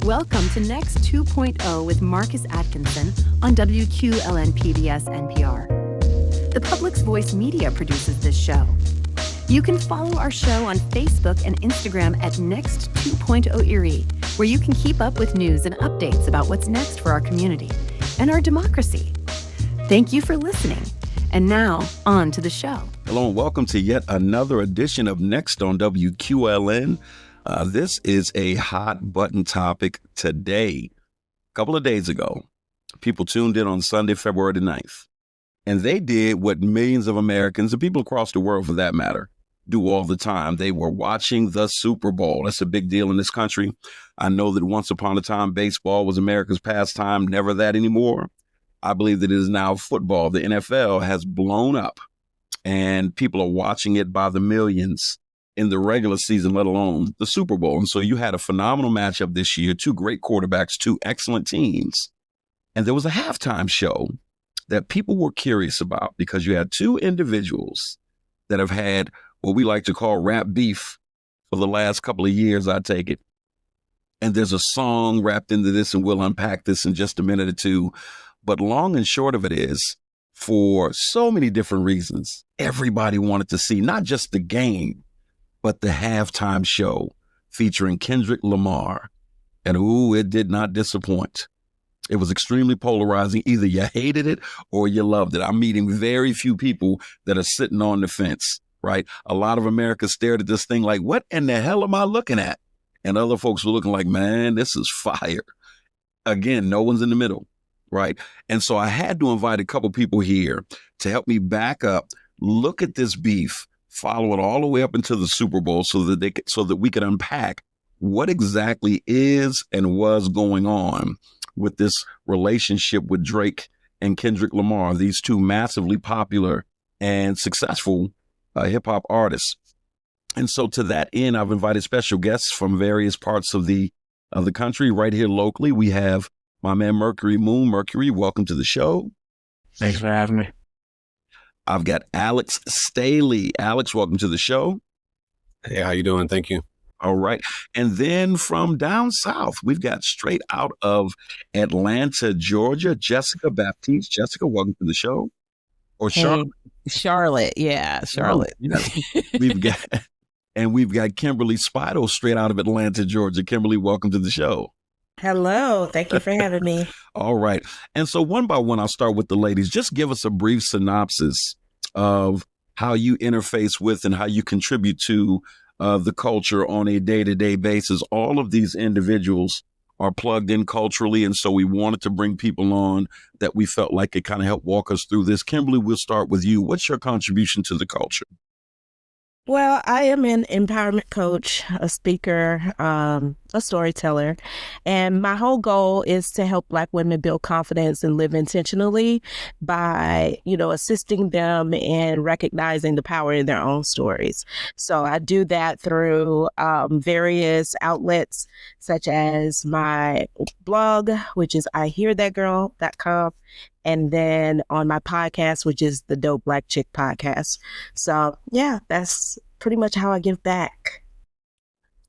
Welcome to Next 2.0 with Marcus Atkinson on WQLN PBS NPR. The Public's Voice Media produces this show. You can follow our show on Facebook and Instagram at Next 2.0 Erie, where you can keep up with news and updates about what's next for our community and our democracy. Thank you for listening. And now, on to the show. Hello and welcome to yet another edition of Next on WQLN. This is a hot button topic today. A couple of days ago, people tuned in on Sunday, February the 9th, and they did what millions of Americans and people across the world, for that matter, do all the time. They were watching the Super Bowl. That's a big deal in this country. I know that once upon a time, baseball was America's pastime, never that anymore. I believe that it is now football. The NFL has blown up, and people are watching it by the millions in the regular season, let alone the Super Bowl. And so you had a phenomenal matchup this year, two great quarterbacks, two excellent teams. And there was a halftime show that people were curious about because you had two individuals that have had what we like to call rap beef for the last couple of years, I take it. And there's a song wrapped into this, and we'll unpack this in just a minute or two. But long and short of it is, for so many different reasons, everybody wanted to see not just the game, but the halftime show featuring Kendrick Lamar. And it did not disappoint. It was extremely polarizing. Either you hated it or you loved it. I'm meeting very few people that are sitting on the fence, right? A lot of America stared at this thing like, what in the hell am I looking at? And other folks were looking like, man, this is fire. Again, no one's in the middle, right? And so I had to invite a couple people here to help me back up, look at this beef, follow it all the way up into the Super Bowl so that we could unpack what exactly is and was going on with this relationship with Drake and Kendrick Lamar, these two massively popular and successful hip hop artists. And so to that end, I've invited special guests from various parts of the country. Right here locally, we have my man Mercury Moon. Mercury, welcome to the show. Thanks for having me. I've got Alex Staley. Alex, welcome to the show. Hey, how you doing? Thank you. All right. And then from down south, we've got straight out of Atlanta, Georgia, Jessica Baptiste. Jessica, welcome to the show. Or Charlotte. Charlotte. Yeah, Charlotte. Yes. we've got Kimberly Spidle straight out of Atlanta, Georgia. Kimberly, welcome to the show. Hello. Thank you for having me. All right. And so one by one, I'll start with the ladies. Just give us a brief synopsis of how you interface with and how you contribute to the culture on a day-to-day basis. All of these individuals are plugged in culturally, and so we wanted to bring people on that we felt like could kind of help walk us through this. Kimberly, we'll start with you. What's your contribution to the culture? Well, I am an empowerment coach, a speaker, a storyteller, and my whole goal is to help Black women build confidence and live intentionally by, assisting them in recognizing the power in their own stories. So I do that through various outlets, such as my blog, which is ihearthatgirl.com, and then on my podcast, which is the Dope Black Chick Podcast. So yeah, that's pretty much how I give back.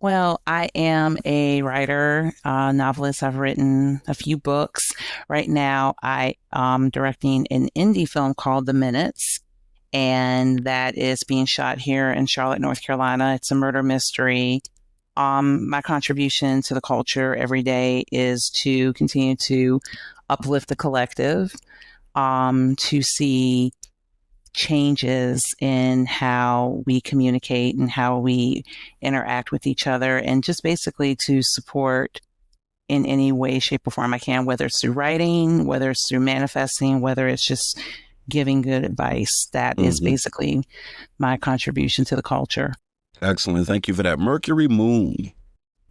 Well, I am a writer, novelist. I've written a few books. Right now, I am directing an indie film called The Minutes, and that is being shot here in Charlotte, North Carolina. It's a murder mystery. My contribution to the culture every day is to continue to uplift the collective, to see changes in how we communicate and how we interact with each other, and just basically to support in any way, shape, or form I can, whether it's through writing, whether it's through manifesting, whether it's just giving good advice. That is basically my contribution to the culture. Excellent. Thank you for that. Mercury Moon.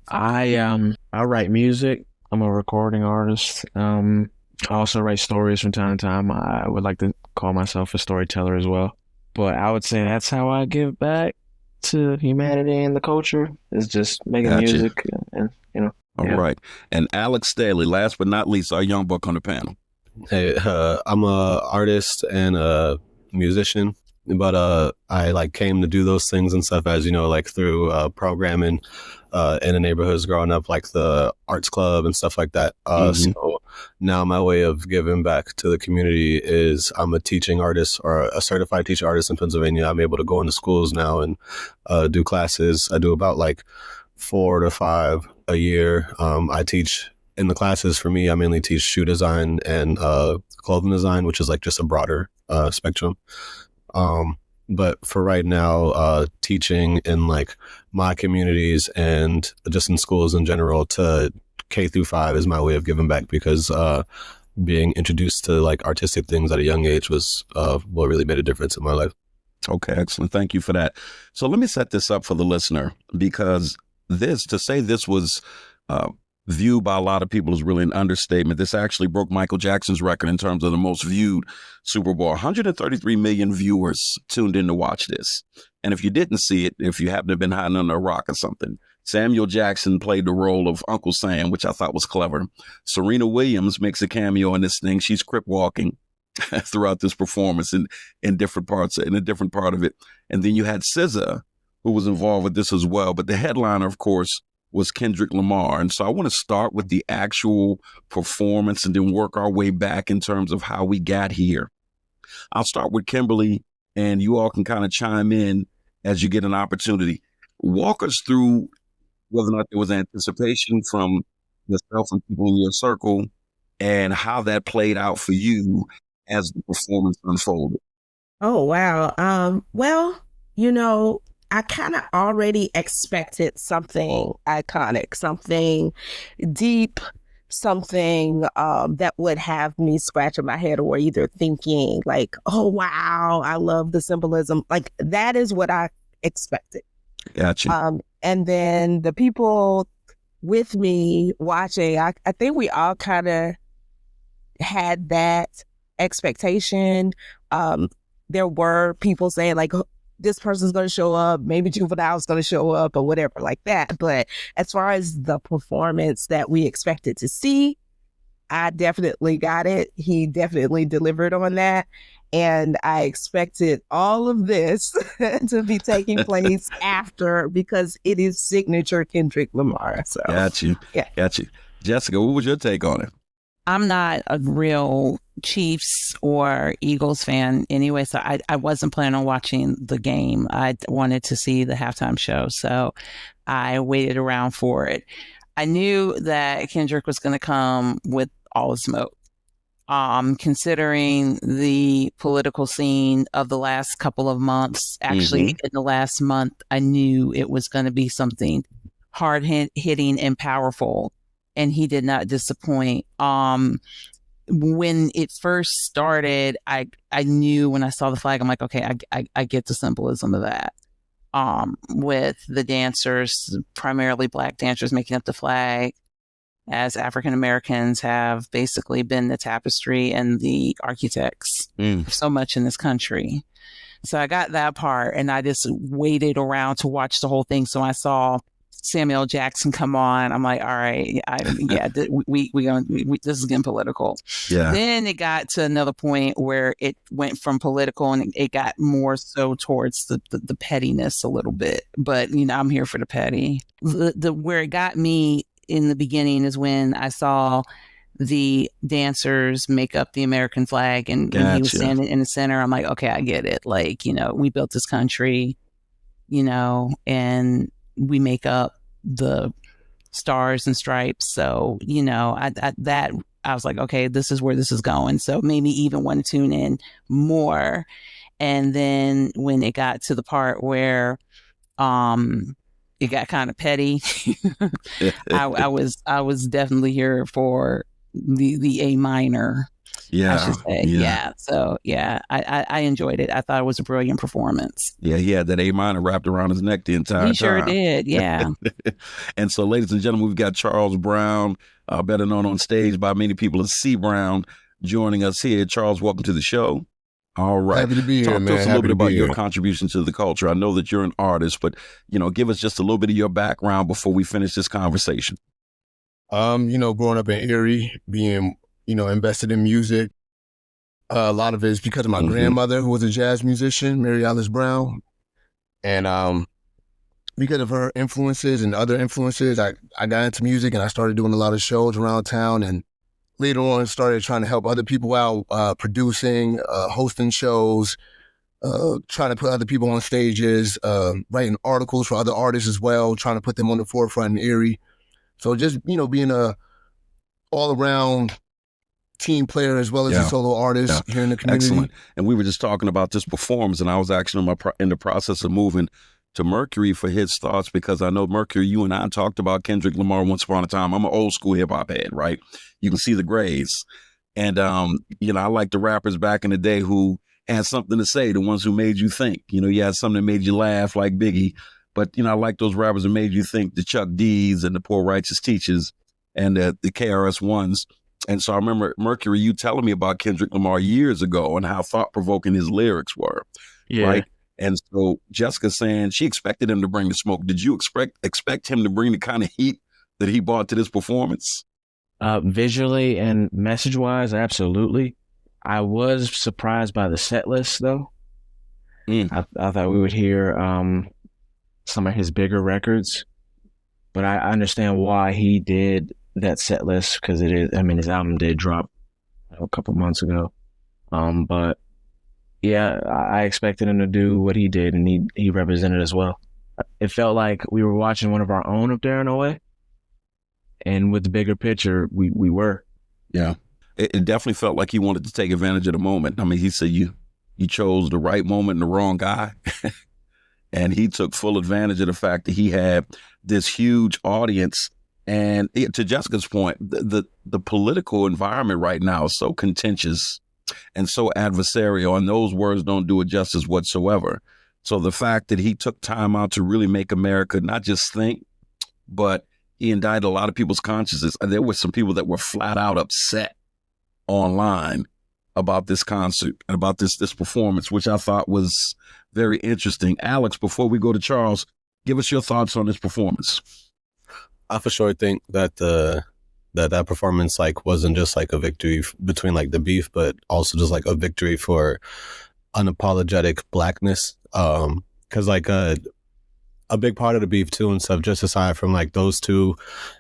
I write music. I'm a recording artist. I also write stories from time to time. I would like to call myself a storyteller as well. But I would say that's how I give back to humanity and the culture, is just making music and All right. And Alex Staley, last but not least, our young buck on the panel. Hey, I'm a artist and a musician. But I like came to do those things and stuff as, like through programming in the neighborhoods growing up, like the arts club and stuff like that. So now my way of giving back to the community is I'm a teaching artist or a certified teacher artist in Pennsylvania. I'm able to go into schools now and do classes. I do about like 4 to 5 a year. I teach in the classes. For me, I mainly teach shoe design and clothing design, which is like just a broader spectrum. But for right now, teaching in like my communities and just in schools in general to K through 5 is my way of giving back, because being introduced to like artistic things at a young age was what really made a difference in my life. Okay, excellent. Thank you for that. So let me set this up for the listener, because to say this was viewed by a lot of people is really an understatement. This actually broke Michael Jackson's record in terms of the most viewed Super Bowl. 133 million viewers tuned in to watch this. And if you didn't see it, if you happen to have been hiding under a rock or something, Samuel Jackson played the role of Uncle Sam, which I thought was clever. Serena Williams makes a cameo in this thing. She's crip walking throughout this performance in different parts, in a different part of it. And then you had SZA, who was involved with this as well. But the headliner, of course, was Kendrick Lamar. And so I want to start with the actual performance and then work our way back in terms of how we got here. I'll start with Kimberly, and you all can kind of chime in as you get an opportunity. Walk us through whether or not there was anticipation from yourself and people in your circle and how that played out for you as the performance unfolded. Oh, wow. Well, I kind of already expected something iconic, something deep, something that would have me scratching my head or either thinking like, oh, wow, I love the symbolism. Like, that is what I expected. Gotcha. And then the people with me watching, I think we all kind of had that expectation. There were people saying like, this person's going to show up, maybe Juvenile's going to show up or whatever like that. But as far as the performance that we expected to see, I definitely got it. He definitely delivered on that. And I expected all of this to be taking place after, because it is signature Kendrick Lamar. So, Got you. Jessica, what was your take on it? I'm not a real Chiefs or Eagles fan anyway, so I wasn't planning on watching the game. I wanted to see the halftime show, so I waited around for it. I knew that Kendrick was going to come with all the smoke. Considering the political scene of the last couple of months, actually in the last month, I knew it was going to be something hard hitting and powerful. And he did not disappoint. When it first started, I knew when I saw the flag, I'm like, okay, I get the symbolism of that. With the dancers, primarily Black dancers, making up the flag, as African Americans have basically been the tapestry and the architects of so much in this country. So I got that part, and I just waited around to watch the whole thing. So I saw Samuel Jackson come on. I'm like, all right, this is getting political. Yeah. Then it got to another point where it went from political and it got more so towards the pettiness a little bit. But I'm here for the petty. Where it got me in the beginning is when I saw the dancers make up the American flag, and when he was standing in the center, I'm like, okay, I get it. Like, we built this country, and we make up the stars and stripes. So, I was like, okay, this is where this is going. So it made me even want to tune in more. And then when it got to the part where it got kind of petty, I was definitely here for the A minor. Yeah. I should say. Yeah. So I enjoyed it. I thought it was a brilliant performance. Yeah, he had that A minor wrapped around his neck the entire time. He sure did. Yeah. And so, ladies and gentlemen, we've got Charles Brown, better known on stage by many people as C. Brown, joining us here. Charles, welcome to the show. All right. Happy to be here, man. Talk to us a little bit about your contribution to the culture. I know that you're an artist, but, give us just a little bit of your background before we finish this conversation. Growing up in Erie, being, invested in music, A lot of it is because of my grandmother, who was a jazz musician, Mary Alice Brown. And because of her influences and other influences, I got into music and I started doing a lot of shows around town. And later on, started trying to help other people out, producing, hosting shows, trying to put other people on stages, writing articles for other artists as well, trying to put them on the forefront in Erie. So just, being a all-around team player as well as a solo artist here in the community. Excellent. And we were just talking about this performance, and I was actually in the process of moving to Mercury for his thoughts, because I know, Mercury, you and I talked about Kendrick Lamar once upon a time. I'm an old school hip hop head, right? You can see the grades. And, I like the rappers back in the day who had something to say, the ones who made you think. You had something that made you laugh, like Biggie. But, I like those rappers that made you think, the Chuck D's and the Poor Righteous Teachers and the KRS-Ones. And so I remember, Mercury, you telling me about Kendrick Lamar years ago and how thought-provoking his lyrics were, right? And so Jessica saying she expected him to bring the smoke. Did you expect him to bring the kind of heat that he brought to this performance? Visually and message-wise, absolutely. I was surprised by the set list, though. I thought we would hear some of his bigger records, but I understand why he did that set list, because his album did drop a couple months ago. But yeah, I expected him to do what he did, and he represented as well. It felt like we were watching one of our own up there in a way, and with the bigger picture, we were. Yeah. It definitely felt like he wanted to take advantage of the moment. I mean, he said you chose the right moment and the wrong guy. And he took full advantage of the fact that he had this huge audience. And to Jessica's point, the political environment right now is so contentious and so adversarial, and those words don't do it justice whatsoever. So the fact that he took time out to really make America not just think, but he indicted a lot of people's consciences. And there were some people that were flat out upset online about this concert and about this performance, which I thought was very interesting. Alex, before we go to Charles, give us your thoughts on this performance. I for sure think that that performance wasn't just a victory between the beef, but also just a victory for unapologetic blackness. Because a big part of the beef too and stuff, just aside from those two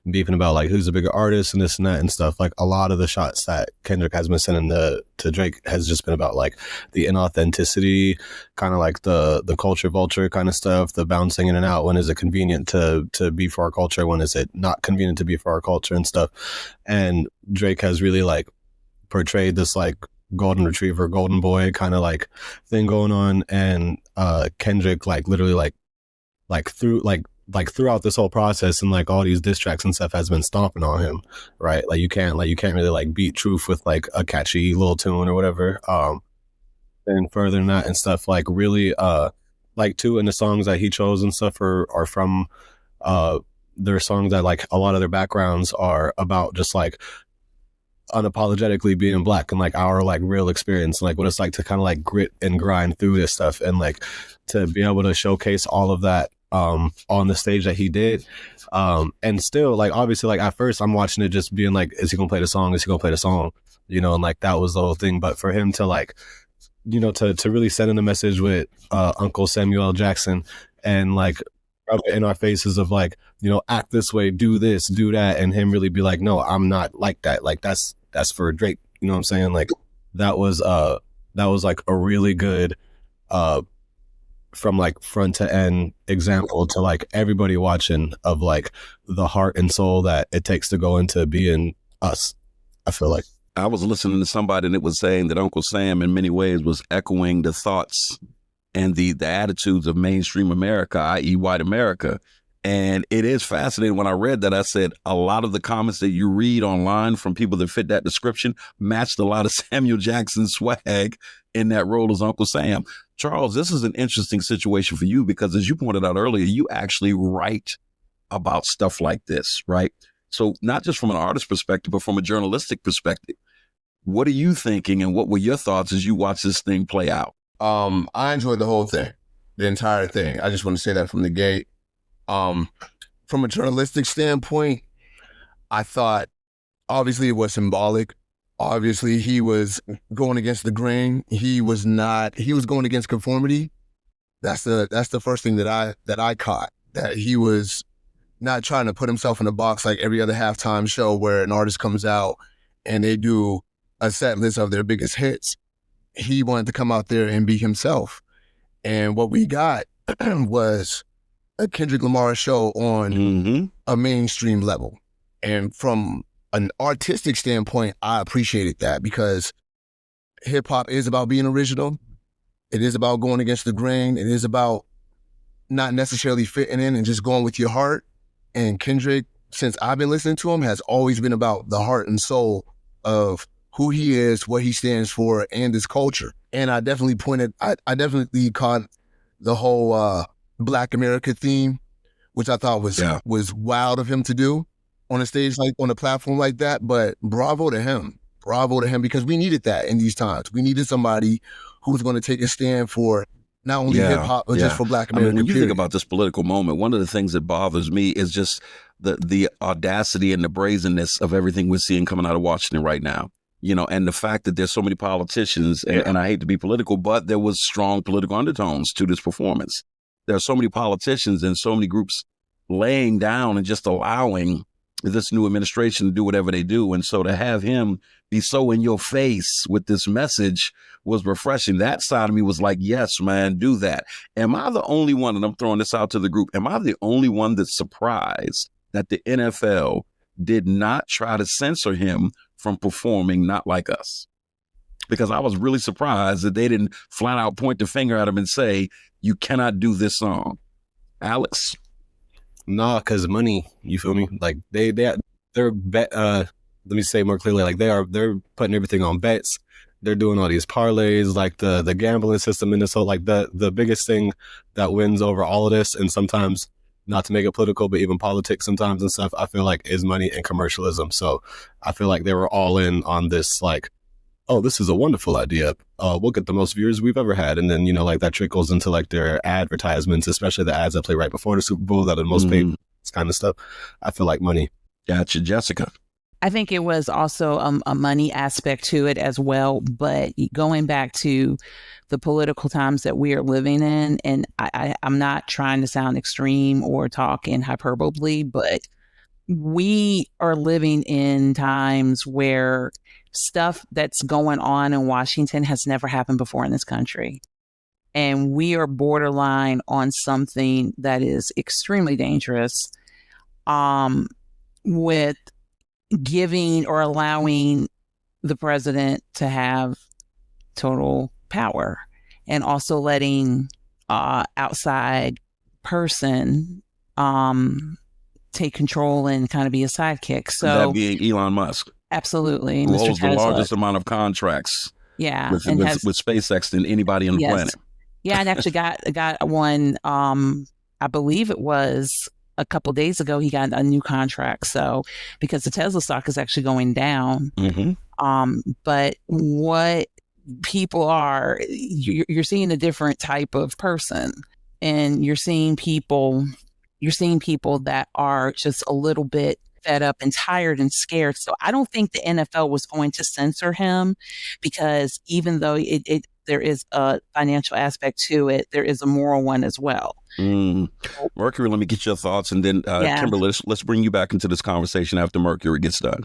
beefing about who's a bigger artist and this and that and stuff, a lot of the shots that Kendrick has been sending to Drake has just been about the inauthenticity, kind of the culture vulture kind of stuff, the bouncing in and out. When is it convenient to be for our culture? When is it not convenient to be for our culture and stuff? And Drake has really portrayed this golden retriever, golden boy kind of thing going on, and Kendrick literally throughout this whole process and all these diss tracks and stuff has been stomping on him, right? You can't really beat truth with a catchy little tune or whatever. And further than that and stuff, really too, and the songs that he chose and stuff are from their songs that a lot of their backgrounds are about just unapologetically being black and our real experience, and what it's to kind of grit and grind through this stuff, and to be able to showcase all of that on the stage that he did, and still obviously at first I'm watching it just being is he gonna play the song, is he gonna play the song, and that was the whole thing. But for him to to really send in a message with Uncle Samuel Jackson and rub it in our faces of act this way, do this, do that, and him really be no, I'm not like that, that's for Drake, you know what I'm saying? That was a really good from front to end example to everybody watching of the heart and soul that it takes to go into being us. I feel I was listening to somebody that was saying that Uncle Sam in many ways was echoing the thoughts and the attitudes of mainstream America, i.e. white America. And it is fascinating. When I read that, I said a lot of the comments that you read online from people that fit that description matched a lot of Samuel Jackson's swag in that role as Uncle Sam. Charles, this is an interesting situation for you because, as you pointed out earlier, you actually write about stuff like this, right? So not just from an artist perspective, but from a journalistic perspective. What are you thinking and what were your thoughts as you watch this thing play out? I enjoyed the whole thing, the entire thing. I just want to say that from the gate. From a journalistic standpoint, I thought obviously it was symbolic Obviously, he was going against the grain. He was going against conformity. That's the first thing that I caught, that he was not trying to put himself in a box like every other halftime show where an artist comes out and they do a set list of their biggest hits. He wanted to come out there and be himself. And what we got was a Kendrick Lamar show on a mainstream level. And from an artistic standpoint, I appreciated that, because hip hop is about being original. It is about going against the grain. It is about not necessarily fitting in and just going with your heart. And Kendrick, since I've been listening to him, has always been about the heart and soul of who he is, what he stands for, and his culture. And I definitely caught the whole Black America theme, which I thought was wild of him to do on a stage, like on a platform like that. But bravo to him, because we needed that in these times. We needed somebody who was going to take a stand for not only hip hop, but just for Black America. When you think about this political moment, one of the things that bothers me is just the audacity and the brazenness of everything we're seeing coming out of Washington right now. And the fact that there's so many politicians, and I hate to be political, but there was strong political undertones to this performance. There are so many politicians and so many groups laying down and just allowing this new administration to do whatever they do. And so to have him be so in your face with this message was refreshing. That side of me was like, yes, man, do that. Am I the only one, and I'm throwing this out to the group, am I the only one that's surprised that the NFL did not try to censor him from performing Not Like Us? Because I was really surprised that they didn't flat out point the finger at him and say, you cannot do this song. Alex? Nah, because money, you feel me? Like they're let me say more clearly, like they're putting everything on bets. They're doing all these parlays, like the gambling system in this whole, like the biggest thing that wins over all of this, and sometimes, not to make it political, but even politics sometimes and stuff, I feel like is money and commercialism. So I feel like they were all in on this, like, oh, this is a wonderful idea. We'll get the most viewers we've ever had. And then, like that trickles into like their advertisements, especially the ads that play right before the Super Bowl that are the most paid, this kind of stuff. I feel like money. Gotcha. Jessica? I think it was also a money aspect to it as well. But going back to the political times that we are living in, and I'm not trying to sound extreme or talk in hyperbole, but we are living in times where stuff that's going on in Washington has never happened before in this country. And we are borderline on something that is extremely dangerous, with giving or allowing the president to have total power, and also letting outside person take control and kind of be a sidekick. So that being Elon Musk. Absolutely. Who holds the largest amount of contracts with SpaceX than anybody on the planet. Yeah, and actually got one, I believe it was a couple of days ago, he got a new contract. So because the Tesla stock is actually going down. But what people are, you're seeing a different type of person, and you're seeing people that are just a little bit fed up and tired and scared. So I don't think the NFL was going to censor him, because even though there is a financial aspect to it, there is a moral one as well. Mercury, let me get your thoughts, and then Kimberly, let's bring you back into this conversation after Mercury gets done.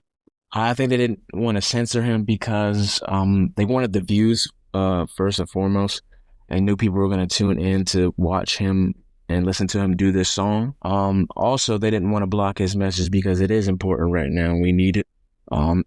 I think they didn't want to censor him because they wanted the views first and foremost, and knew people were going to tune in to watch him and listen to him do this song. Also, they didn't want to block his message because it is important right now. We need it.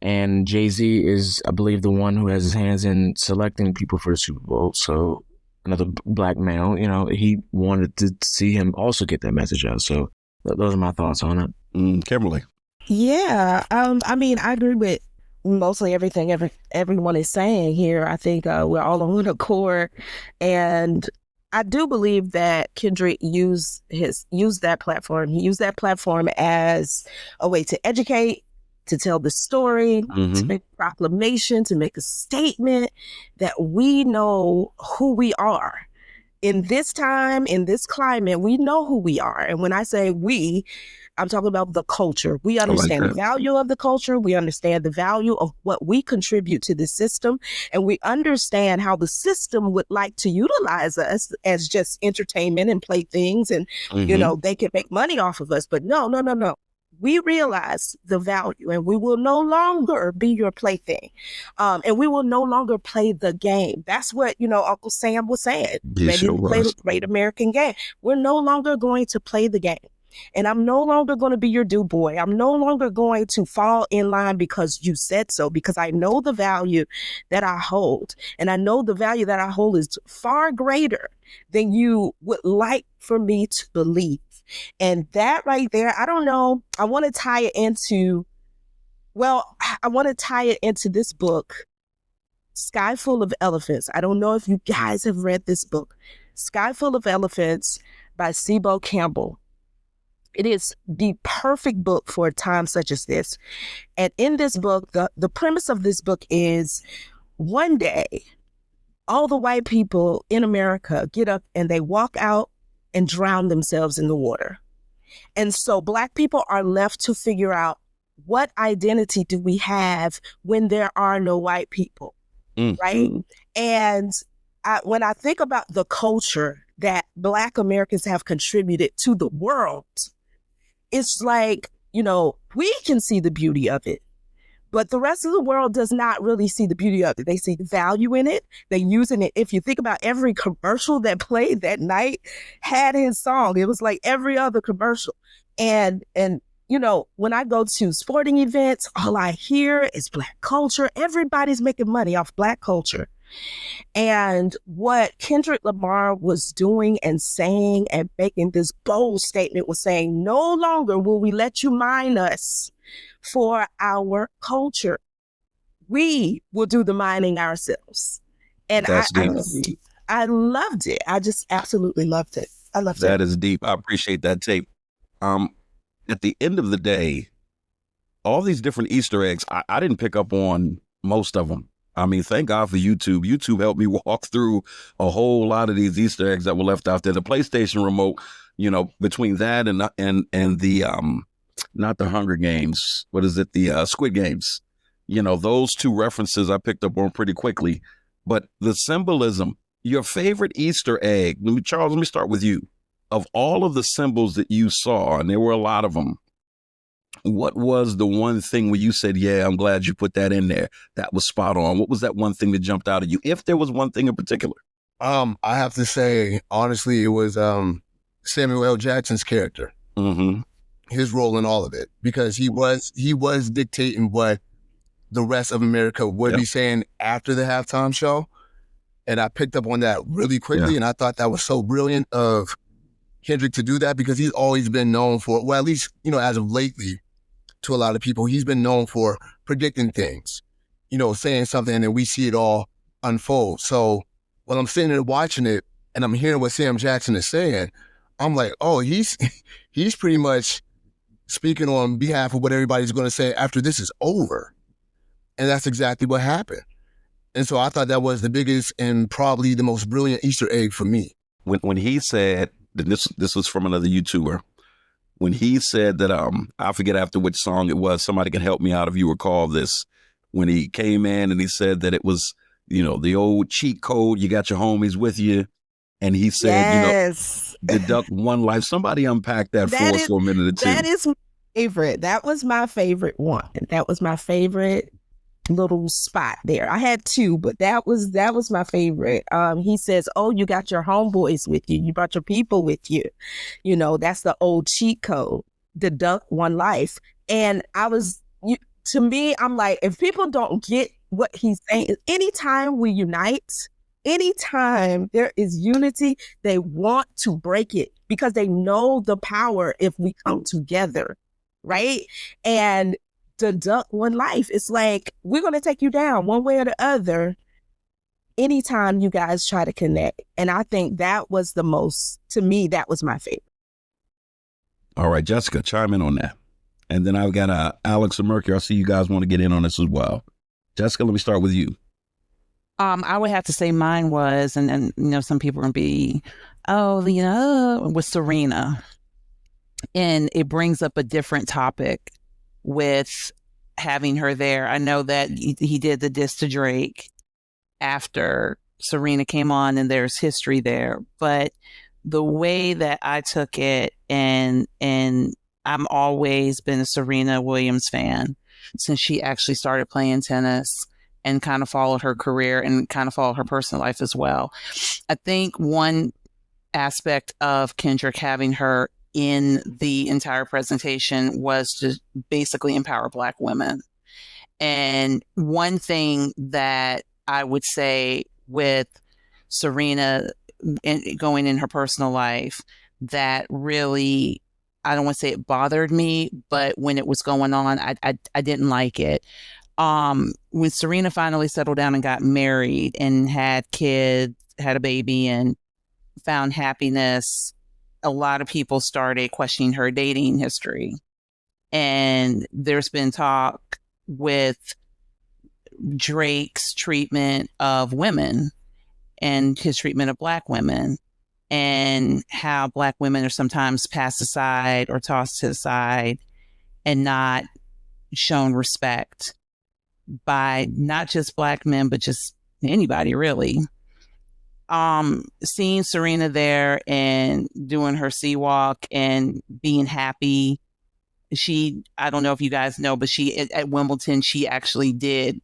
And Jay-Z is, I believe, the one who has his hands in selecting people for the Super Bowl. So another black male, he wanted to see him also get that message out. So those are my thoughts on it. Kimberly? Yeah. I mean, I agree with mostly everything everyone is saying here. I think we're all on one accord. And I do believe that Kendrick used that platform. He used that platform as a way to educate, to tell the story, to make a proclamation, to make a statement that we know who we are. In this time, in this climate, we know who we are. And when I say we, I'm talking about the culture. We understand the value of the culture. We understand the value of what we contribute to the system. And we understand how the system would like to utilize us as just entertainment and playthings. And, you know, they can make money off of us. But no. We realize the value, and we will no longer be your plaything. And we will no longer play the game. That's what, you know, Uncle Sam was saying. Maybe play the great American game. We're no longer going to play the game. And I'm no longer going to be your do boy. I'm no longer going to fall in line because you said so, because I know the value that I hold. And I know the value that I hold is far greater than you would like for me to believe. And that right there, I don't know. I want to tie it into this book, Sky Full of Elephants. I don't know if you guys have read this book, Sky Full of Elephants by Sibo Campbell. It is the perfect book for a time such as this. And in this book, the premise of this book is one day, all the white people in America get up and they walk out and drown themselves in the water. And so Black people are left to figure out, what identity do we have when there are no white people, right? And when I think about the culture that Black Americans have contributed to the world, it's like, you know, we can see the beauty of it, but the rest of the world does not really see the beauty of it. They see the value in it. They're using it. If you think about every commercial that played that night had his song. It was like every other commercial. And you know, when I go to sporting events, all I hear is Black culture. Everybody's making money off Black culture. And what Kendrick Lamar was doing and saying and making this bold statement was saying, no longer will we let you mine us for our culture. We will do the mining ourselves. And I loved it. I just absolutely loved it. I loved it. That is deep. I appreciate that tape. At the end of the day, all these different Easter eggs, I didn't pick up on most of them. I mean, thank God for YouTube. YouTube helped me walk through a whole lot of these Easter eggs that were left out there. The PlayStation remote, you know, between that and the not the Hunger Games, what is it? The Squid Games. You know, those two references I picked up on pretty quickly. But the symbolism, your favorite Easter egg, Charles, let me start with you. Of all of the symbols that you saw, and there were a lot of them, what was the one thing where you said, yeah, I'm glad you put that in there? That was spot on. What was that one thing that jumped out at you, if there was one thing in particular? I have to say, honestly, it was Samuel L. Jackson's character. His role in all of it, because he was dictating what the rest of America would be saying after the halftime show. And I picked up on that really quickly. And I thought that was so brilliant of Kendrick to do that, because he's always been known for, well, at least, you know, as of lately, to a lot of people, he's been known for predicting things, you know, saying something and then we see it all unfold. So when I'm sitting there watching it and I'm hearing what Sam Jackson is saying, I'm like, oh, he's pretty much speaking on behalf of what everybody's going to say after this is over. And that's exactly what happened. And so I thought that was the biggest and probably the most brilliant Easter egg for me. When he said, this was from another YouTuber, when he said that, I forget after which song it was, somebody can help me out if you recall this, when he came in and he said that it was, you know, the old cheat code, you got your homies with you. And he said, you know, deduct one life. Somebody unpack that for us for a minute or two. That is my favorite. That was my favorite one. That was my favorite little spot there. I had two, but that was my favorite. He says, oh, you got your homeboys with you. You brought your people with you. You know, that's the old cheat code. Deduct one life. And to me, I'm like, if people don't get what he's saying, anytime we unite, anytime there is unity, they want to break it because they know the power if we come together, right? And deduct one life. It's like, we're going to take you down one way or the other anytime you guys try to connect. And I think that was to me, that was my favorite. All right, Jessica, chime in on that. And then I've got Alex and Mercury. I see you guys want to get in on this as well. Jessica, let me start with you. I would have to say mine was, and you know, some people are going to be, with Serena. And it brings up a different topic with having her there. I know that he did the diss to Drake after Serena came on, and there's history there. But the way that I took it, and I'm always been a Serena Williams fan since she actually started playing tennis, and kind of followed her career and kind of followed her personal life as well. I think one aspect of Kendrick having her in the entire presentation was to basically empower Black women. And one thing that I would say with Serena going in her personal life that really, I don't want to say it bothered me, but when it was going on, I didn't like it. When Serena finally settled down and got married and had kids, had a baby, and found happiness, a lot of people started questioning her dating history. And there's been talk with Drake's treatment of women and his treatment of Black women, and how Black women are sometimes passed aside or tossed to the side and not shown respect by not just Black men, but just anybody really. Seeing Serena there and doing her sea walk and being happy. I don't know if you guys know, but at Wimbledon, she actually did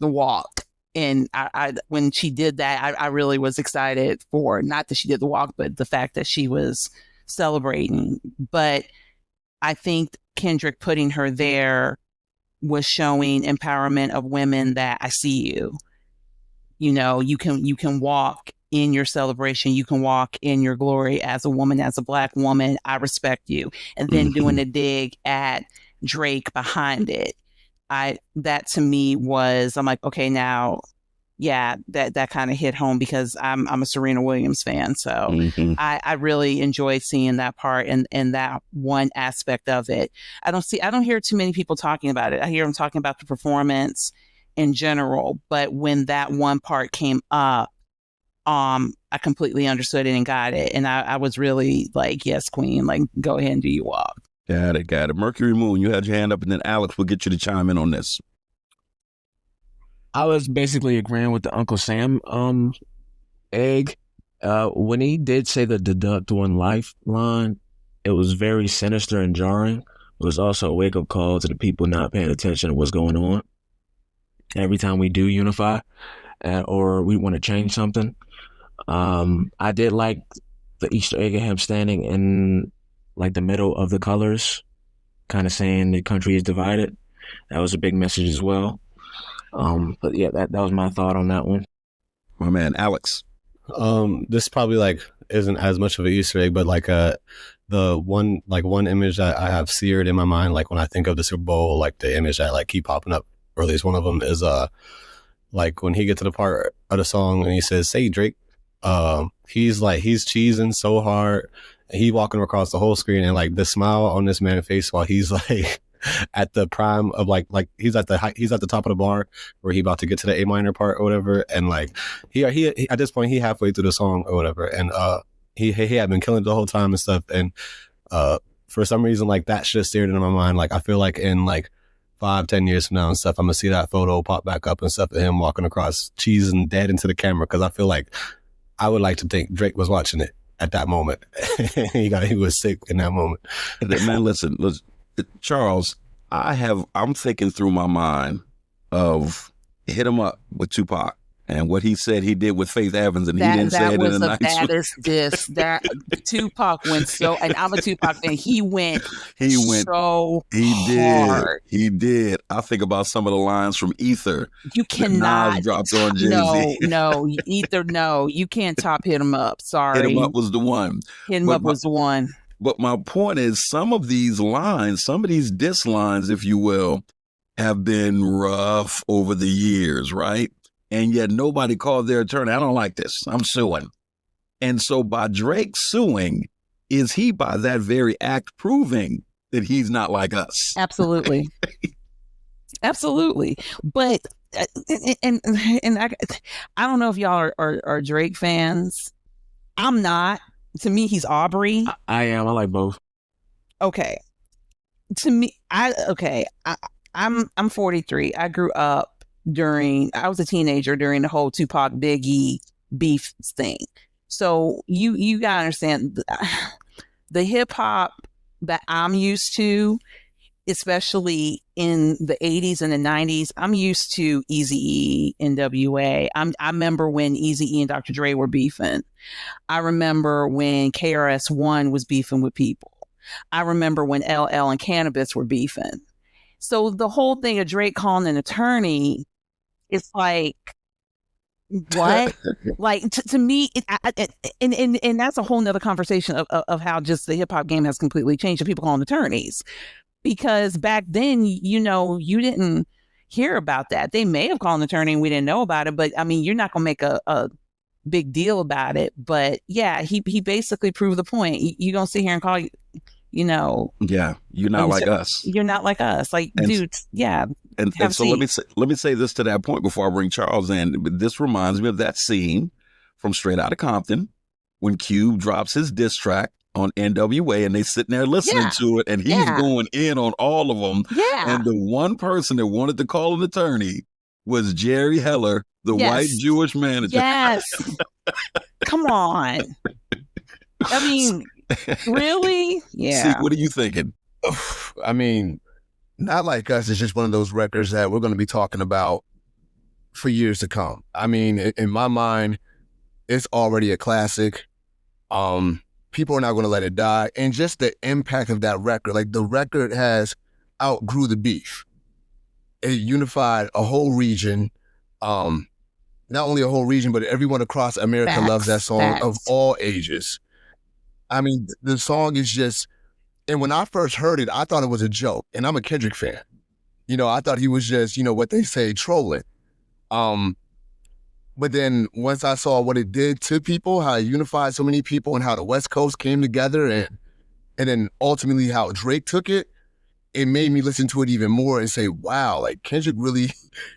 the walk. And I when she did that, I really was excited for, not that she did the walk, but the fact that she was celebrating. But I think Kendrick putting her there was showing empowerment of women, that I see you. You know, you can walk in your celebration. You can walk in your glory as a woman, as a Black woman. I respect you. And then doing a dig at Drake behind it. That to me was, I'm like, okay, now, yeah, that kind of hit home, because I'm a Serena Williams fan. So I really enjoyed seeing that part and that one aspect of it. I don't hear too many people talking about it. I hear them talking about the performance in general, but when that one part came up, I completely understood it and got it. And I was really like, yes, queen, like, go ahead and do your walk. Got it. Mercury Moon, you had your hand up, and then Alex will get you to chime in on this. I was basically agreeing with the Uncle Sam egg. When he did say the deduct one life line, it was very sinister and jarring. It was also a wake-up call to the people not paying attention to what's going on. Every time we do unify or we want to change something, I did like the Easter egg of him standing in like the middle of the colors, kind of saying the country is divided. That was a big message as well. But yeah, that was my thought on that one. My man, Alex. This probably like isn't as much of an Easter egg, but like the one image that I have seared in my mind, like when I think of the Super Bowl, like the image that like keep popping up, or at least one of them is like when he gets to the part of the song and he says, "Say Drake," he's cheesing so hard, and he walking across the whole screen, and like the smile on this man's face while he's like at the prime of like he's at the top of the bar where he about to get to the A minor part or whatever, and like he at this point he halfway through the song or whatever, and he had been killing it the whole time and stuff, and for some reason like that shit stared into my mind. Like I feel like in like 5-10 years from now and stuff, I'm gonna see that photo pop back up and stuff of him walking across cheese and dead into the camera, because I feel like I would like to think Drake was watching it at that moment. he was sick in that moment. Man, listen, Charles, I'm thinking through my mind of Hit 'Em Up with Tupac and what he said he did with Faith Evans, and he didn't say it in a nice way. That was the baddest diss. That Tupac went so, and I'm a Tupac fan. He went so hard. He did. I think about some of the lines from Ether. You cannot. Nas dropped on Jay-Z. No, Ether, no. You can't top Hit 'Em Up. Sorry. Hit 'Em Up was the one. Hit 'Em Up was the one. But my point is, some of these diss lines, if you will, have been rough over the years, right? And yet nobody called their attorney. I don't like this. I'm suing. And so by Drake suing, is he by that very act proving that he's not like us? Absolutely. Absolutely. But, and I don't know if y'all are Drake fans. I'm not. To me, he's Aubrey. I am. I like both. okay. To me, I'm 43. I grew up I was a teenager during the whole Tupac Biggie beef thing. So you gotta understand the hip hop that I'm used to, especially in the 80s and the 90s. I'm used to Eazy-E, NWA. I remember when Eazy-E and Dr. Dre were beefing. I remember when KRS-One was beefing with people. I remember when LL and Cannabis were beefing. So the whole thing of Drake calling an attorney is like, what? Like to me, and that's a whole nother conversation of how just the hip hop game has completely changed to people calling attorneys. Because back then, you didn't hear about that. They may have called an attorney and we didn't know about it, but I mean, you're not going to make a big deal about it. But yeah, he basically proved the point. You're going to sit here and call, Yeah, you're not like us. You're not like us. Like, dude, yeah. And so let me say this to that point before I bring Charles in. This reminds me of that scene from Straight Outta Compton when Cube drops his diss track on NWA and they sitting there listening to it and he's going in on all of them. Yeah. And the one person that wanted to call an attorney was Jerry Heller, the white Jewish manager. Yes. Come on. I mean, really? Yeah. See, what are you thinking? I mean, Not Like Us is just one of those records that we're going to be talking about for years to come. I mean, in my mind, it's already a classic. People are not going to let it die. And just the impact of that record, like the record has outgrew the beef. It unified a whole region. Not only a whole region, but everyone across America loves that song of all ages. I mean, the song is just, and when I first heard it, I thought it was a joke. And I'm a Kendrick fan. I thought he was just, what they say, trolling. But then once I saw what it did to people, how it unified so many people and how the West Coast came together and then ultimately how Drake took it, it made me listen to it even more and say, wow, like Kendrick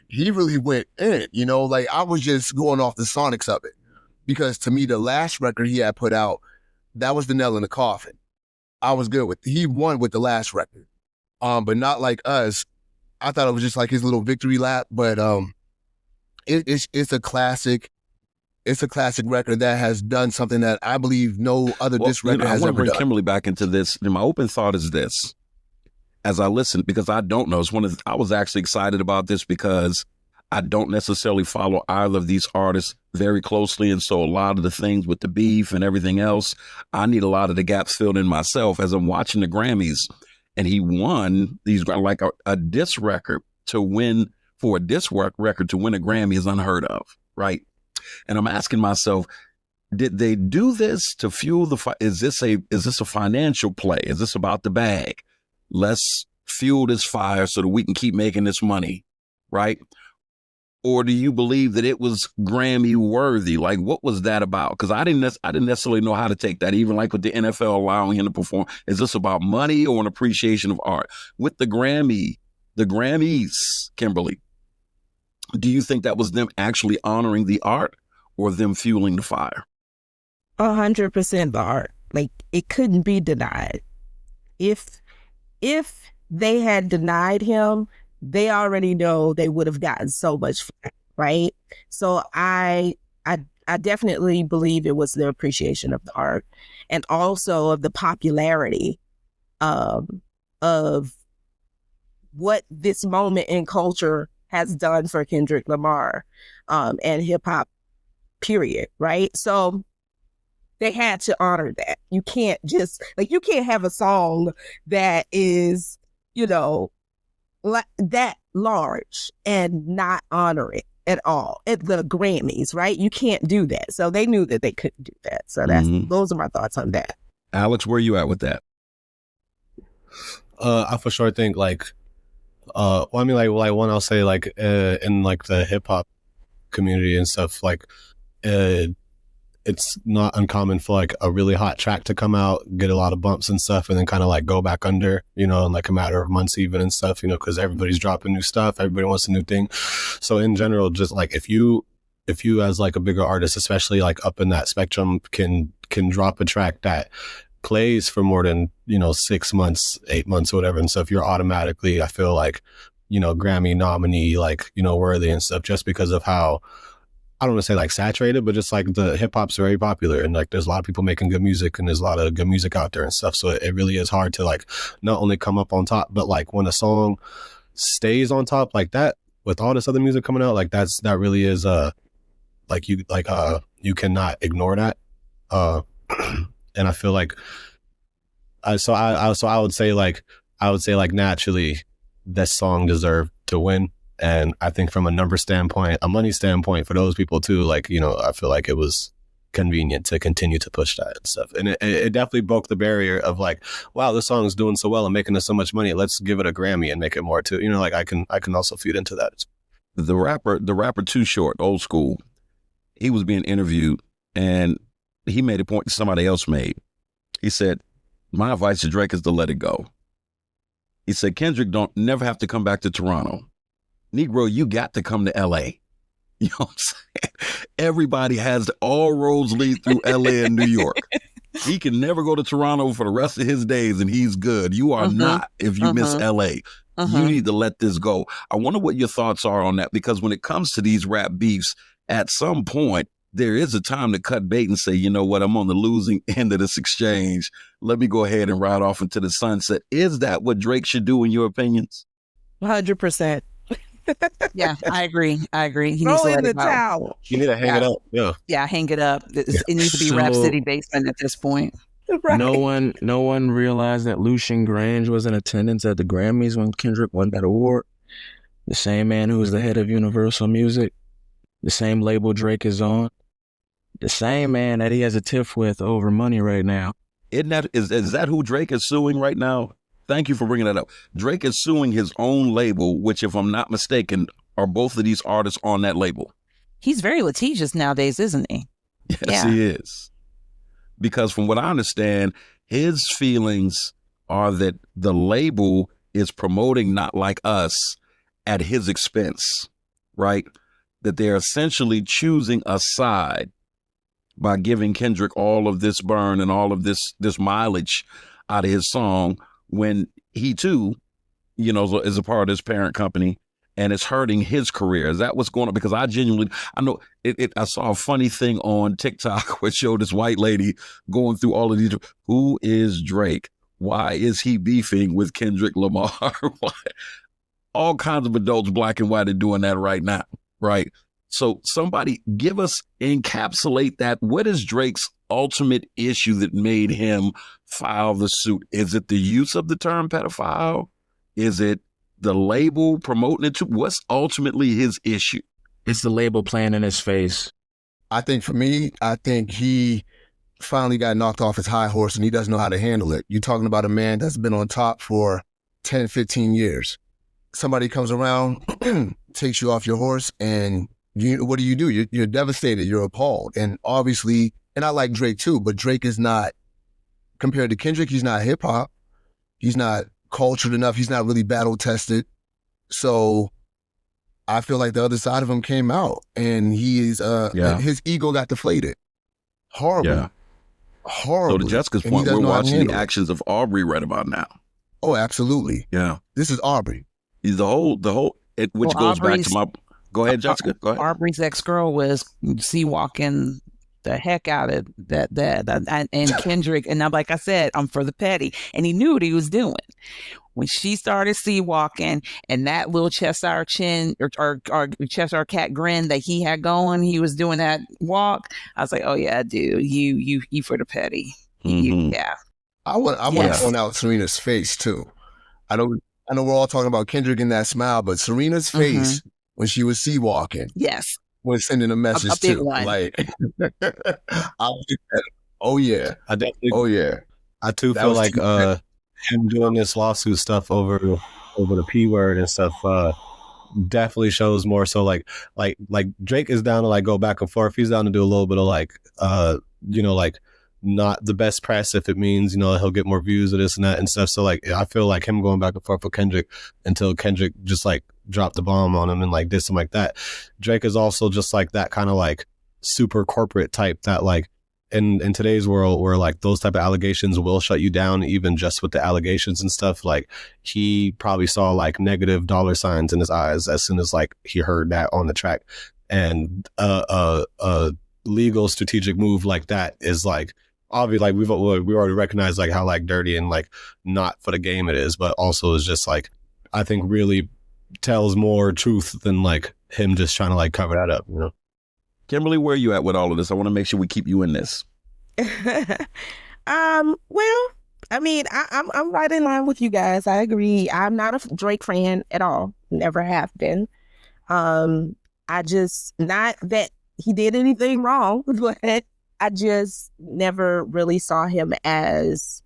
he really went in, like I was just going off the sonics of it. Because to me, the last record he had put out, that was the nail in the coffin. I was good with, he won with the last record. But Not Like Us, I thought it was just like his little victory lap, but it's a classic. It's a classic record that has done something that I believe no other diss record has ever done. I want to bring Kimberly back into this. And my open thought is this. As I listen, because I don't know, I was actually excited about this because I don't necessarily follow either of these artists very closely. And so a lot of the things with the beef and everything else, I need a lot of the gaps filled in myself as I'm watching the Grammys. And he won these, like a diss record to win, for a diss record to win a Grammy is unheard of, right? And I'm asking myself, did they do this to fuel is this a financial play? Is this about the bag? Let's fuel this fire so that we can keep making this money, right? Or do you believe that it was Grammy worthy? Like, what was that about? Because I didn't necessarily know how to take that, even like with the NFL allowing him to perform. Is this about money or an appreciation of art? With the Grammys, Kimberly, do you think that was them actually honoring the art or them fueling the fire? 100% the art. Like, it couldn't be denied. If they had denied him, they already know they would have gotten so much flack, right? So I definitely believe it was their appreciation of the art and also of the popularity of what this moment in culture has done for Kendrick Lamar and hip hop, period, right? So they had to honor that. You can't just, you can't have a song that is, that large and not honor it at all at the Grammys, right? You can't do that. So they knew that they couldn't do that. So those are my thoughts on that. Alex, where are you at with that? I for sure think one I'll say in the hip hop community and stuff, it's not uncommon for a really hot track to come out, get a lot of bumps and stuff, and then kind of go back under, in a matter of months even and stuff, because everybody's dropping new stuff, everybody wants a new thing. So in general, just if you as a bigger artist, especially up in that spectrum, can drop a track that plays for more than, 6 months, 8 months, whatever and stuff, you're automatically, I feel like, Grammy nominee, like, worthy and stuff, just because of how, I don't want to say like saturated, but just like the hip hop's very popular, and like there's a lot of people making good music, and there's a lot of good music out there and stuff. So it really is hard to like not only come up on top, but like when a song stays on top like that with all this other music coming out, like that really is you cannot ignore that. And I feel like I would say naturally that song deserved to win. And I think from a number standpoint, a money standpoint for those people too, like, I feel like it was convenient to continue to push that and stuff. And it definitely broke the barrier of like, wow, this song is doing so well and making us so much money. Let's give it a Grammy and make it more too. Like I can also feed into that. The rapper Too Short, old school, he was being interviewed and he made a point that somebody else made. He said, my advice to Drake is to let it go. He said, Kendrick don't never have to come back to Toronto. Negro, you got to come to L.A. You know what I'm saying? Everybody has all roads lead through L.A. and New York. He can never go to Toronto for the rest of his days and he's good. You are not if you miss L.A. You need to let this go. I wonder what your thoughts are on that, because when it comes to these rap beefs, at some point, there is a time to cut bait and say, you know what, I'm on the losing end of this exchange. Let me go ahead and ride off into the sunset. Is that what Drake should do in your opinions? 100%. Yeah, I agree. He Throw needs to in let the it go. towel. You need to hang it up. Yeah. Yeah, hang it up. It needs to be So- Rap City Basement at this point. Right. No one realized that Lucian Grange was in attendance at the Grammys when Kendrick won that award. The same man who was the head of Universal Music, the same label Drake is on, the same man that he has a tiff with over money right now. Is that who Drake is suing right now? Thank you for bringing that up. Drake is suing his own label, which, if I'm not mistaken, are both of these artists on that label. He's very litigious nowadays, isn't he? Yes, Yeah. he is. Because from what I understand, his feelings are that the label is promoting Not Like Us at his expense, right? That they're essentially choosing a side by giving Kendrick all of this burn and all of this mileage out of his song, when he too, is a part of his parent company and it's hurting his career. Is that what's going on? Because I know I saw a funny thing on TikTok which showed this white lady going through all of these. Who is Drake? Why is he beefing with Kendrick Lamar? All kinds of adults, black and white, are doing that right now, right? So somebody encapsulate that. What is Drake's ultimate issue that made him file the suit? Is it the use of the term pedophile? Is it the label promoting it to? What's ultimately his issue? It's the label playing in his face. I think for me, he finally got knocked off his high horse and he doesn't know how to handle it. You're talking about a man that's been on top for 10, 15 years. Somebody comes around, takes you off your horse, and what do? You're devastated. You're appalled. And obviously, and I like Drake too, but Drake is not, compared to Kendrick, he's not hip hop. He's not cultured enough. He's not really battle tested. So I feel like the other side of him came out and his ego got deflated. Horrible. Yeah. Horrible. So to Jessica's point, we're watching the actions of Aubrey right about now. Oh, absolutely. Yeah. This is Aubrey. He's the whole, which goes back to my, go ahead, Jessica, go ahead. Aubrey's ex-girl was sea-walking the heck out of that and Kendrick, and like I said, I'm for the petty, and he knew what he was doing. When she started sea-walking and that little Cheshire chin or Cheshire cat grin that he had going, he was doing that walk, I was like, oh yeah, dude, you for the petty. Yeah. I want to point out Serena's face too. I know we're all talking about Kendrick and that smile, but Serena's face when she was sea walking, yes, was sending a message a big too. One. Like, oh yeah, I too feel like him doing this lawsuit stuff over the P word and stuff definitely shows more so like Drake is down to like go back and forth. He's down to do a little bit of like not the best press if it means he'll get more views of this and that and stuff. So like I feel like him going back and forth with Kendrick until Kendrick just like dropped the bomb on him and like did something like that. Drake is also just like that kind of like super corporate type that like in today's world where like those type of allegations will shut you down, even just with the allegations and stuff, like he probably saw like negative dollar signs in his eyes as soon as like he heard that on the track. And a legal strategic move like that is like, obviously, like we already recognize like how like dirty and like not for the game it is, but also is just like, I think really tells more truth than like him just trying to like cover that up, you know? Kimberly, where are you at with all of this? I want to make sure we keep you in this. Well, I mean, I'm right in line with you guys. I agree. I'm not a Drake fan at all. Never have been. I just, not that he did anything wrong, but I just never really saw him as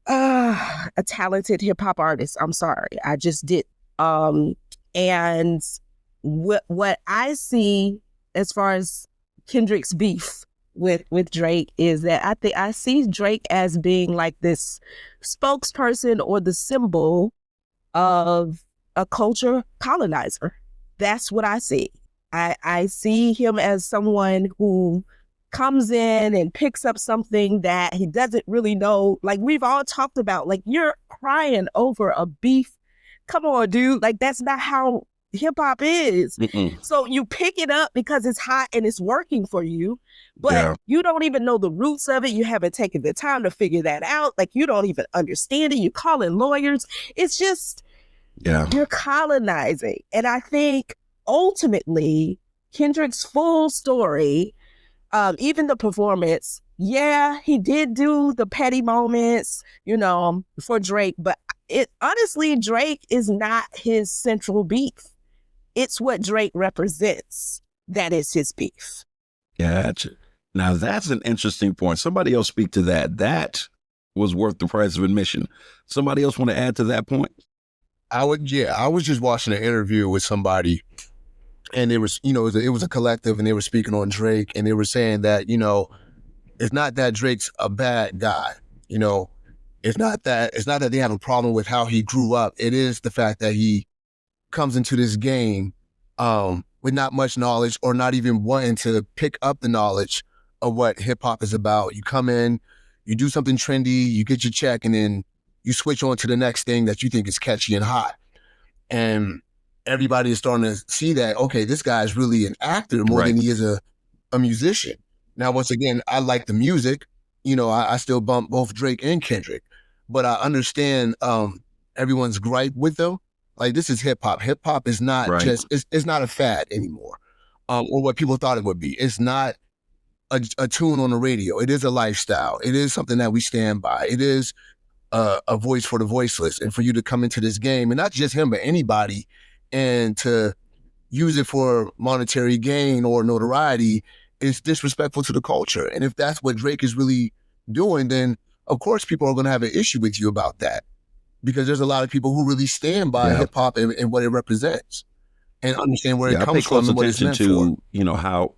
a talented hip hop artist. I'm sorry. I just did. And what I see as far as Kendrick's beef with Drake is that I see Drake as being like this spokesperson or the symbol of a culture colonizer. That's what I see. I see him as someone who comes in and picks up something that he doesn't really know. Like we've all talked about, like you're crying over a beef. Come on, dude. Like that's not how hip hop is. Mm-mm. So you pick it up because it's hot and it's working for you, but you don't even know the roots of it. You haven't taken the time to figure that out. Like you don't even understand it. You call in lawyers. It's just, you're colonizing. And I think ultimately Kendrick's full story, even the performance, he did do the petty moments, for Drake, but honestly, Drake is not his central beef. It's what Drake represents that is his beef. Gotcha. Now that's an interesting point. Somebody else speak to that. That was worth the price of admission. Somebody else want to add to that point? I was just watching an interview with somebody, and it was a collective, and they were speaking on Drake, and they were saying that, it's not that Drake's a bad guy, It's not that they have a problem with how he grew up. It is the fact that he comes into this game with not much knowledge or not even wanting to pick up the knowledge of what hip hop is about. You come in, you do something trendy, you get your check, and then you switch on to the next thing that you think is catchy and hot. And everybody is starting to see that, okay, this guy is really an actor more than he is a musician. Now, once again, I like the music. I still bump both Drake and Kendrick, but I understand everyone's gripe with them. Like, this is hip hop. Hip hop is not it's not a fad anymore, or what people thought it would be. It's not a tune on the radio. It is a lifestyle. It is something that we stand by. It is a voice for the voiceless. And for you to come into this game, and not just him, but anybody, and to use it for monetary gain or notoriety is disrespectful to the culture. And if that's what Drake is really doing, then of course people are going to have an issue with you about that, because there's a lot of people who really stand by hip hop and what it represents and understand where it comes from and what it's meant for. How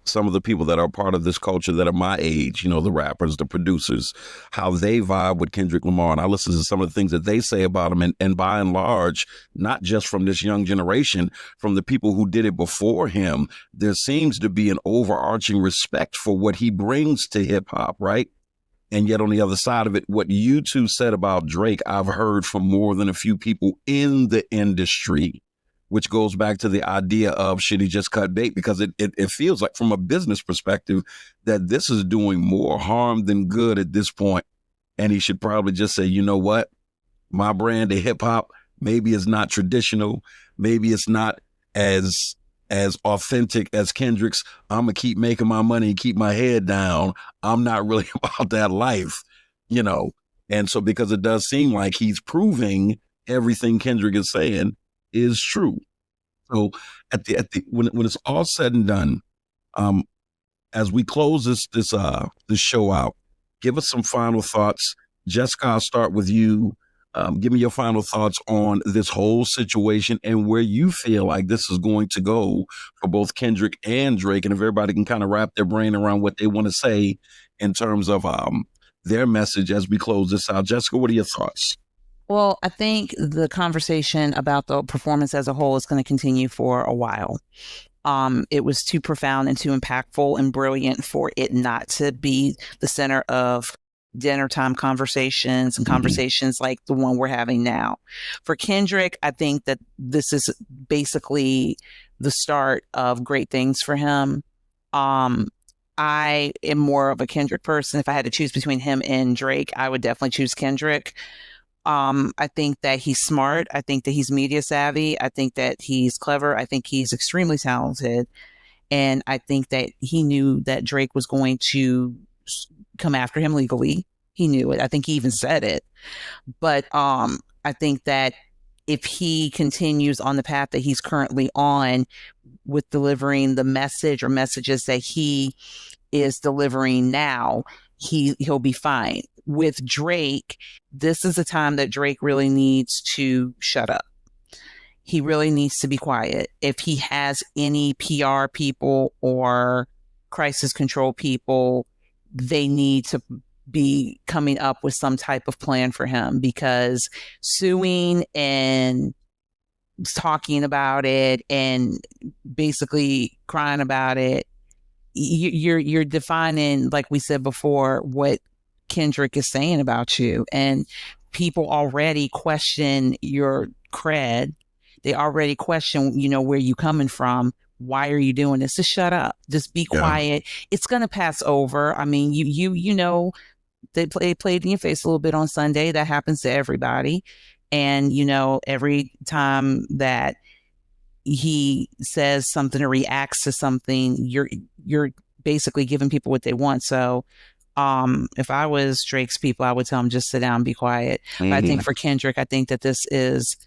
some of the people that are part of this culture that are my age, the rappers, the producers, how they vibe with Kendrick Lamar. And I listen to some of the things that they say about him. And by and large, not just from this young generation, from the people who did it before him, there seems to be an overarching respect for what he brings to hip hop, right? And yet on the other side of it, what you two said about Drake, I've heard from more than a few people in the industry, which goes back to the idea of should he just cut bait? Because it feels like from a business perspective that this is doing more harm than good at this point. And he should probably just say, you know what? My brand of hip hop maybe is not traditional. Maybe it's not as authentic as Kendrick's. I'm going to keep making my money and keep my head down. I'm not really about that life, And so because it does seem like he's proving everything Kendrick is saying is true. So when it's all said and done, as we close this show out, give us some final thoughts. Jessica, I'll start with you. Give me your final thoughts on this whole situation and where you feel like this is going to go for both Kendrick and Drake, and if everybody can kind of wrap their brain around what they want to say in terms of their message as we close this out. Jessica, what are your thoughts? Well, I think the conversation about the performance as a whole is going to continue for a while. It was too profound and too impactful and brilliant for it not to be the center of dinner time conversations and conversations like the one we're having now. For Kendrick, I think that this is basically the start of great things for him. I am more of a Kendrick person. If I had to choose between him and Drake, I would definitely choose Kendrick. I think that he's smart. I think that he's media savvy. I think that he's clever. I think he's extremely talented. And I think that he knew that Drake was going to come after him legally. He knew it. I think he even said it. But I think that if he continues on the path that he's currently on with delivering the message or messages that he is delivering now, he'll be fine. With Drake, this is a time that Drake really needs to shut up. He really needs to be quiet. If he has any PR people or crisis control people, they need to be coming up with some type of plan for him, because suing and talking about it and basically crying about it, you're defining, like we said before, what Kendrick is saying about you. And people already question your cred. They already question, where you coming from. Why are you doing this? Just shut up. Just be quiet. It's going to pass over. I mean, you know, they played in your face a little bit on Sunday. That happens to everybody. And, every time that he says something or reacts to something, you're basically giving people what they want. So if I was Drake's people, I would tell him just sit down and be quiet. But I think for Kendrick, I think that this is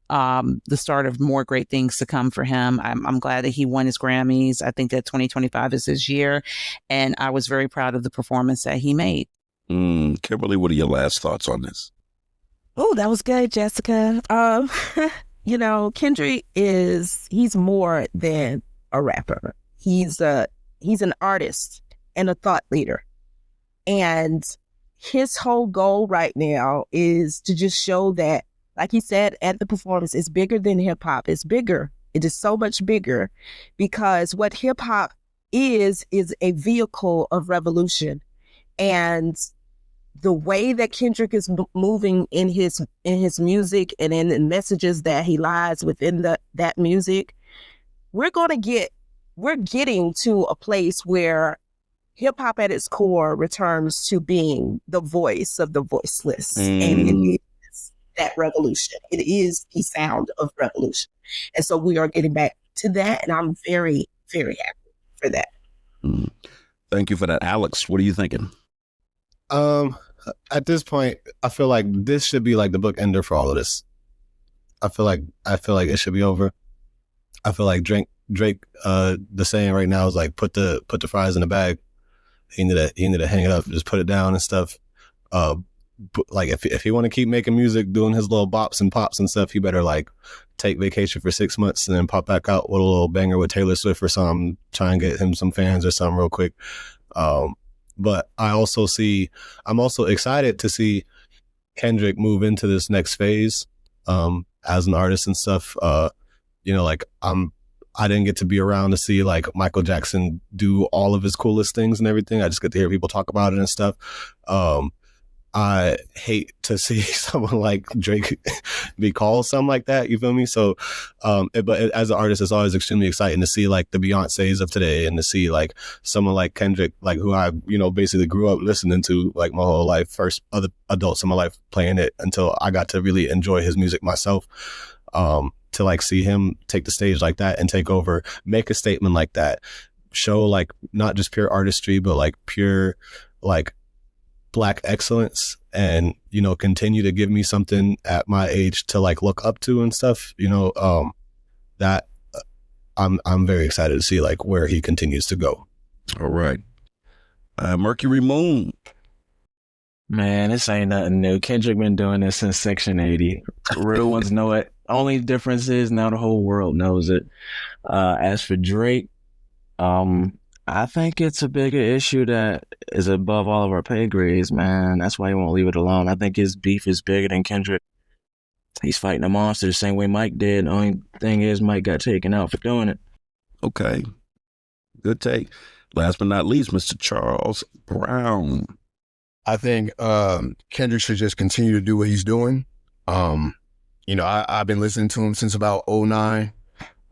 the start of more great things to come for him. I'm glad that he won his Grammys. I think that 2025 is his year. And I was very proud of the performance that he made. Kimberly, what are your last thoughts on this? Oh, that was good, Jessica. Kendrick he's more than a rapper. He's an artist and a thought leader. And his whole goal right now is to just show that, like he said at the performance, it's bigger than hip hop. It's bigger. It is so much bigger, because what hip hop is a vehicle of revolution. And the way that Kendrick is moving in his music and in the messages that he lies within that music, we're getting to a place where hip hop at its core returns to being the voice of the voiceless. And it is that revolution. It is the sound of revolution. And so we are getting back to that. And I'm very, very happy for that. Thank you for that. Alex, what are you thinking? At this point, I feel like this should be like the bookender for all of this. I feel like it should be over. I feel like Drake, the saying right now is like, put the fries in the bag. He need to hang it up, just put it down and stuff. Like if he want to keep making music, doing his little bops and pops and stuff, he better like take vacation for 6 months and then pop back out with a little banger with Taylor Swift or something, try and get him some fans or something real quick. But I'm also excited to see Kendrick move into this next phase as an artist and stuff. I didn't get to be around to see like Michael Jackson do all of his coolest things and everything. I just get to hear people talk about it and stuff. I hate to see someone like Drake be called something like that. You feel me? So, but as an artist, it's always extremely exciting to see like the Beyoncés of today and to see like someone like Kendrick, like who I, basically grew up listening to like my whole life, first other adults in my life playing it until I got to really enjoy his music myself. To like see him take the stage like that and take over, make a statement like that, show like not just pure artistry, but like pure like Black excellence, and continue to give me something at my age to like look up to and stuff. That I'm very excited to see like where he continues to go. All right, Mercury Moon. Man, this ain't nothing new. Kendrick been doing this since Section 80. Real ones know it. Only difference is now the whole world knows it. As for Drake, I think it's a bigger issue that is above all of our pay grades, man. That's why he won't leave it alone. I think his beef is bigger than Kendrick. He's fighting a monster the same way Mike did. The only thing is Mike got taken out for doing it. Okay. Good take. Last but not least, Mr. Charles Brown. I think Kendrick should just continue to do what he's doing. I've been listening to him since about 2009.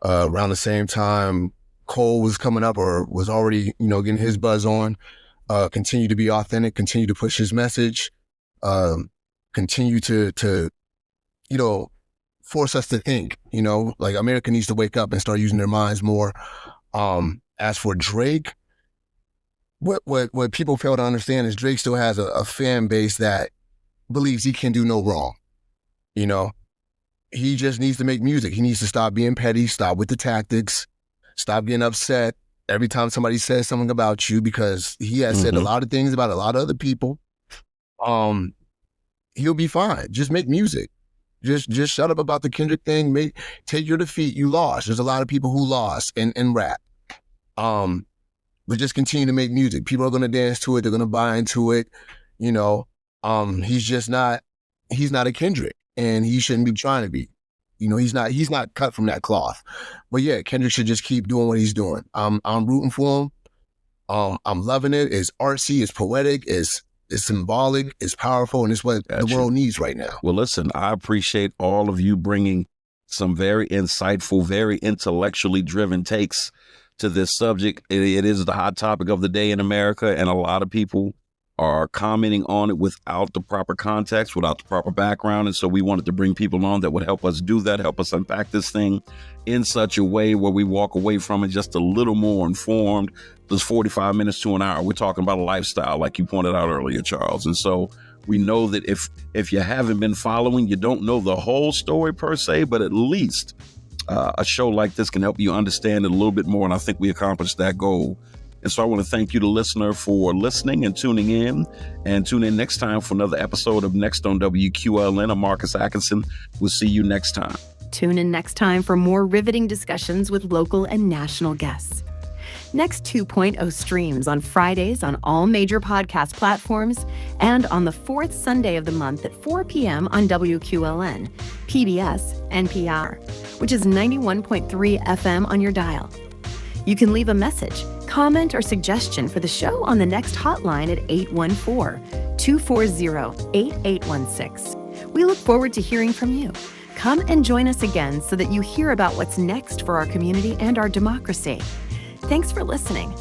Around the same time Cole was coming up or was already, getting his buzz on. Continue to be authentic, continue to push his message, continue to force us to think, like America needs to wake up and start using their minds more. As for Drake, what people fail to understand is Drake still has a fan base that believes he can do no wrong. He just needs to make music. He needs to stop being petty, stop with the tactics, stop getting upset every time somebody says something about you, because he has said a lot of things about a lot of other people. He'll be fine. Just make music. Just shut up about the Kendrick thing. Take your defeat. You lost. There's a lot of people who lost in rap. But just continue to make music. People are going to dance to it. They're going to buy into it. He's not a Kendrick, and he shouldn't be trying to be. He's not cut from that cloth. But yeah, Kendrick should just keep doing what he's doing. I'm rooting for him. I'm loving it. It's artsy, it's poetic, it's symbolic, it's powerful, and it's what the world needs right now. Well, listen, I appreciate all of you bringing some very insightful, very intellectually driven takes to this subject. It is the hot topic of the day in America, and a lot of people are commenting on it without the proper context, without the proper background. And so we wanted to bring people on that would help us do that, help us unpack this thing in such a way where we walk away from it just a little more informed. There's 45 minutes to an hour. We're talking about a lifestyle, like you pointed out earlier, Charles. And so we know that if you haven't been following, you don't know the whole story per se, but at least a show like this can help you understand it a little bit more. And I think we accomplished that goal. And so I want to thank you, the listener, for listening and tuning in. And tune in next time for another episode of Next on WQLN. I'm Marcus Atkinson. We'll see you next time. Tune in next time for more riveting discussions with local and national guests. Next 2.0 streams on Fridays on all major podcast platforms and on the fourth Sunday of the month at 4 p.m. on WQLN, PBS, NPR, which is 91.3 FM on your dial. You can leave a message, comment, or suggestion for the show on the Next hotline at 814-240-8816. We look forward to hearing from you. Come and join us again so that you hear about what's next for our community and our democracy. Thanks for listening.